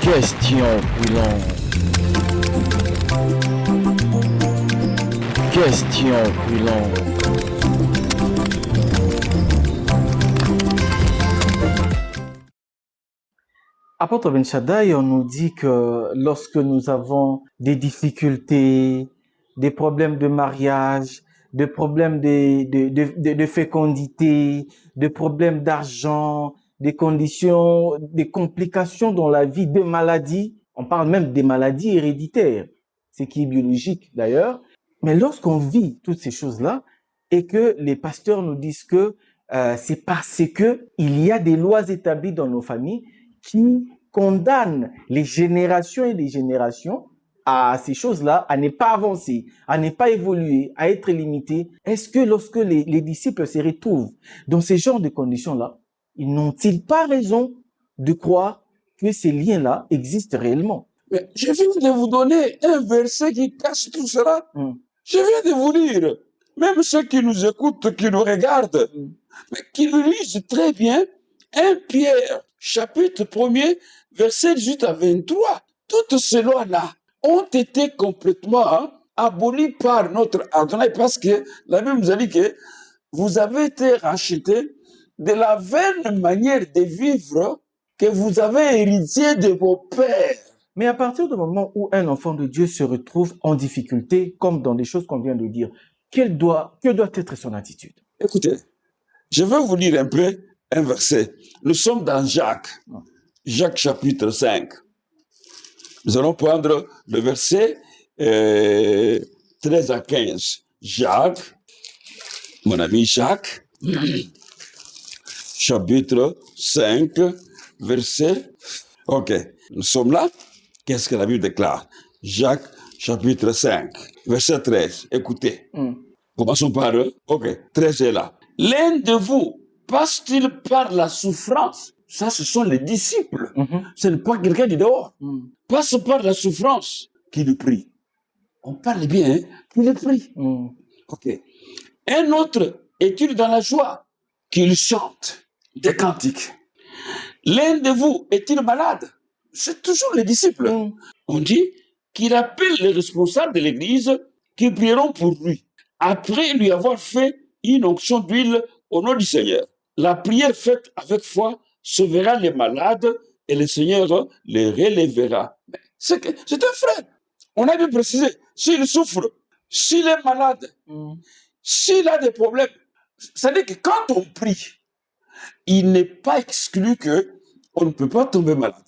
Question Poulain. Question Poulain. Apôtre Ben Shaddai, on nous dit que lorsque nous avons des difficultés, des problèmes de mariage, des problèmes de fécondité, des problèmes d'argent, des conditions, des complications dans la vie, des maladies, on parle même des maladies héréditaires, ce qui est biologique d'ailleurs, mais lorsqu'on vit toutes ces choses-là et que les pasteurs nous disent que c'est parce que il y a des lois établies dans nos familles qui condamnent les générations et les générations à ces choses-là, à ne pas avancer, à ne pas évoluer, à être limités. Est-ce que lorsque les disciples se retrouvent dans ces genres de conditions-là, ils n'ont-ils pas raison de croire que ces liens-là existent réellement? Mais je viens de vous donner un verset qui cache tout cela. Je viens de vous lire. Même ceux qui nous écoutent, qui nous regardent, mais qui le lisent très bien, 1 Pierre, chapitre 1er, verset 18 à 23. Toutes ces lois-là ont été complètement abolies par notre Adonai parce que la Bible nous a dit que vous avez été rachetés de la vaine manière de vivre que vous avez hérité de vos pères. Mais à partir du moment où un enfant de Dieu se retrouve en difficulté, comme dans des choses qu'on vient de dire, que doit être son attitude? Écoutez, je vais vous lire un peu un verset. Nous sommes dans Jacques, Jacques chapitre 5. Nous allons prendre le verset 13 à 15. Jacques, mon ami Jacques, chapitre 5, verset... Ok, nous sommes là. Qu'est-ce que la Bible déclare? Jacques, chapitre 5, verset 13. Écoutez. Commençons par eux. Ok, 13 est là. L'un de vous passe-t-il par la souffrance? Ça, ce sont les disciples. Ce n'est pas quelqu'un du dehors. Passe par la souffrance qu'il prie. On parle bien, hein? Qu'il prie. Ok. Un autre est-il dans la joie? Qu'il chante des cantiques. L'un de vous est-il malade? C'est toujours les disciples. On dit qu'il appelle les responsables de l'église qui prieront pour lui. Après lui avoir fait une onction d'huile au nom du Seigneur. La prière faite avec foi sauvera les malades et le Seigneur les relèvera. C'est un frère. On a bien précisé. S'il souffre, s'il est malade, s'il a des problèmes, c'est-à-dire que quand on prie, il n'est pas exclu qu'on ne peut pas tomber malade.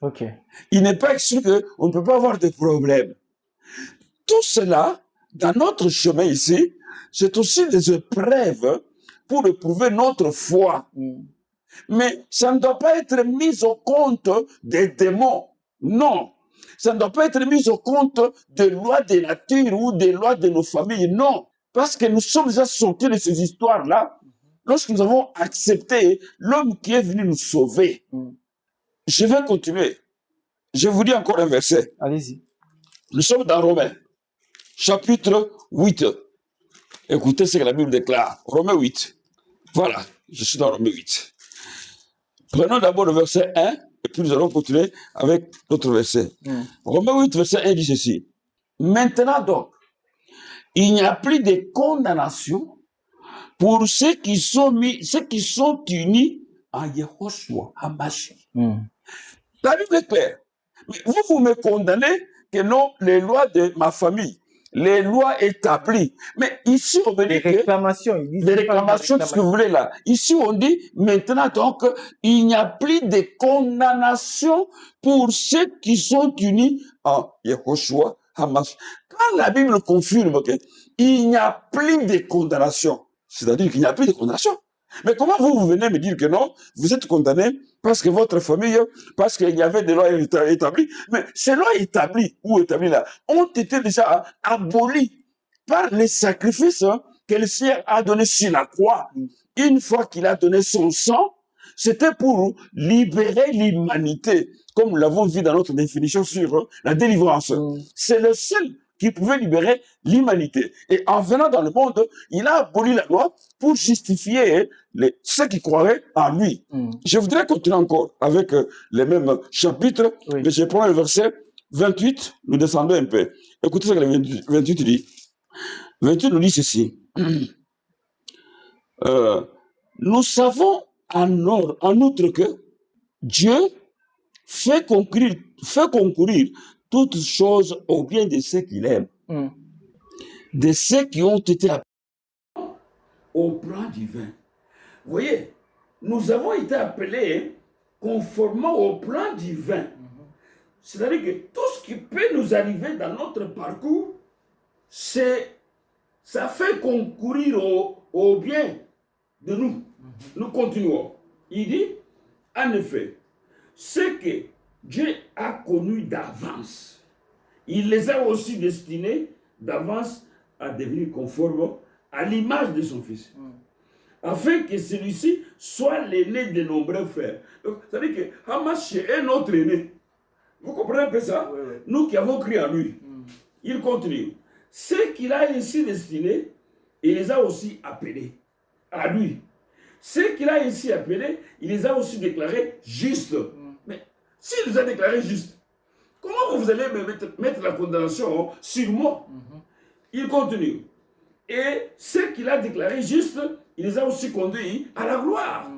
Okay. Il n'est pas exclu qu'on ne peut pas avoir de problèmes. Tout cela, dans notre chemin ici, c'est aussi des épreuves pour éprouver notre foi. Mais ça ne doit pas être mis au compte des démons. Non. Ça ne doit pas être mis au compte des lois de nature ou des lois de nos familles. Non. Parce que nous sommes déjà sortis de ces histoires-là lorsque nous avons accepté l'homme qui est venu nous sauver. Je vais continuer. Je vous dis encore un verset. Allez-y. Nous sommes dans Romains, chapitre 8. Écoutez ce que la Bible déclare. Romains 8. Voilà, je suis dans Romains 8. Prenons d'abord le verset 1, et puis nous allons continuer avec l'autre verset. Romains 8, verset 1 dit ceci. Maintenant donc, il n'y a plus de condamnation pour ceux qui sont unis en Yehoshua, HaMashiach. La Bible est claire. Mais vous me condamnez que non, les lois de ma famille, les lois établies. Mais ici, on me dit les réclamations, les réclamations, tout ce que vous voulez là. Ici, on dit maintenant donc, il n'y a plus de condamnation pour ceux qui sont unis en Yehoshua, HaMashiach. Quand la Bible confirme qu'il n'y a plus de condamnation, c'est-à-dire qu'il n'y a plus de condamnation. Mais comment vous venez me dire que non, vous êtes condamné parce que votre famille, parce qu'il y avait des lois établies, mais ces lois établies là, ont été déjà abolies par les sacrifices que le Seigneur a donné sur la croix. Une fois qu'il a donné son sang, c'était pour libérer l'humanité, comme nous l'avons vu dans notre définition sur la délivrance. C'est le seul qui pouvait libérer l'humanité. Et en venant dans le monde, il a aboli la loi pour justifier ceux qui croiraient en lui. Je voudrais continuer encore avec les mêmes chapitres, mais je prends le verset 28, nous descendons un peu. Écoutez ce que le 28 dit. 28 nous dit ceci. Nous savons en outre que Dieu fait concourir toutes choses au bien de ceux qu'il aime, de ceux qui ont été appelés au plan divin. Vous voyez, nous avons été appelés conformément au plan divin. C'est-à-dire que tout ce qui peut nous arriver dans notre parcours, ça fait concourir au bien de nous. Nous continuons. Il dit, en effet, ce que Dieu a connu d'avance, il les a aussi destinés d'avance à devenir conformes à l'image de son Fils, afin que celui-ci soit l'aîné de nombreux frères. Donc, c'est-à-dire que Hamas est notre aîné. Vous comprenez un peu ça? Oui. Nous qui avons cru en lui. Il continue. Ceux qu'il a ainsi destinés, il les a aussi appelés à lui. Ceux qu'il a ainsi appelés, il les a aussi déclarés justes. Mais s'il les a déclarés justes, comment vous allez me mettre la condamnation sur moi? Il continue. Et ceux qu'il a déclarés justes, il les a aussi conduits à la gloire.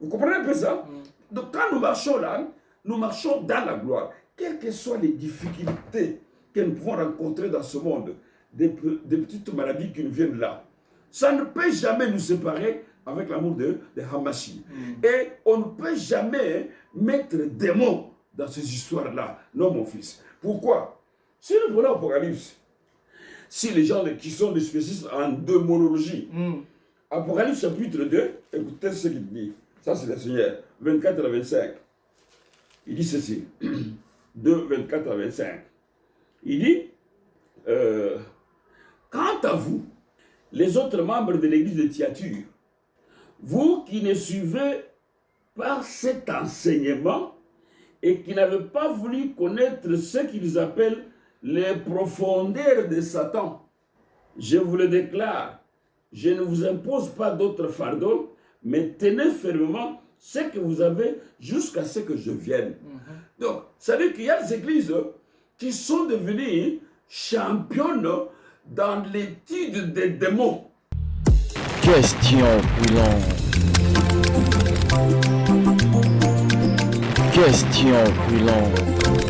Vous comprenez un peu ça? Donc quand nous marchons là, nous marchons dans la gloire. Quelles que soient les difficultés que nous pouvons rencontrer dans ce monde, des petites maladies qui nous viennent là, ça ne peut jamais nous séparer avec l'amour de Hamashi. Et on ne peut jamais mettre des mots dans ces histoires-là. Non, mon fils. Pourquoi? Si nous prenons Apocalypse, si les gens qui sont des spécialistes en démonologie, Apocalypse chapitre 2, écoutez ce qu'il dit. Ça, c'est le Seigneur. 24 à 25. Il dit ceci. 2, 24 à 25. Il dit, quant à vous, les autres membres de l'église de Thyatire, vous qui ne suivez pas cet enseignement et qui n'avez pas voulu connaître ce qu'ils appellent les profondeurs de Satan, je vous le déclare, je ne vous impose pas d'autre fardeau, mais tenez fermement ce que vous avez jusqu'à ce que je vienne. Donc, ça veut dire qu'il y a des églises qui sont devenues championnes dans l'étude des démons. Question brûlante. Question brûlante.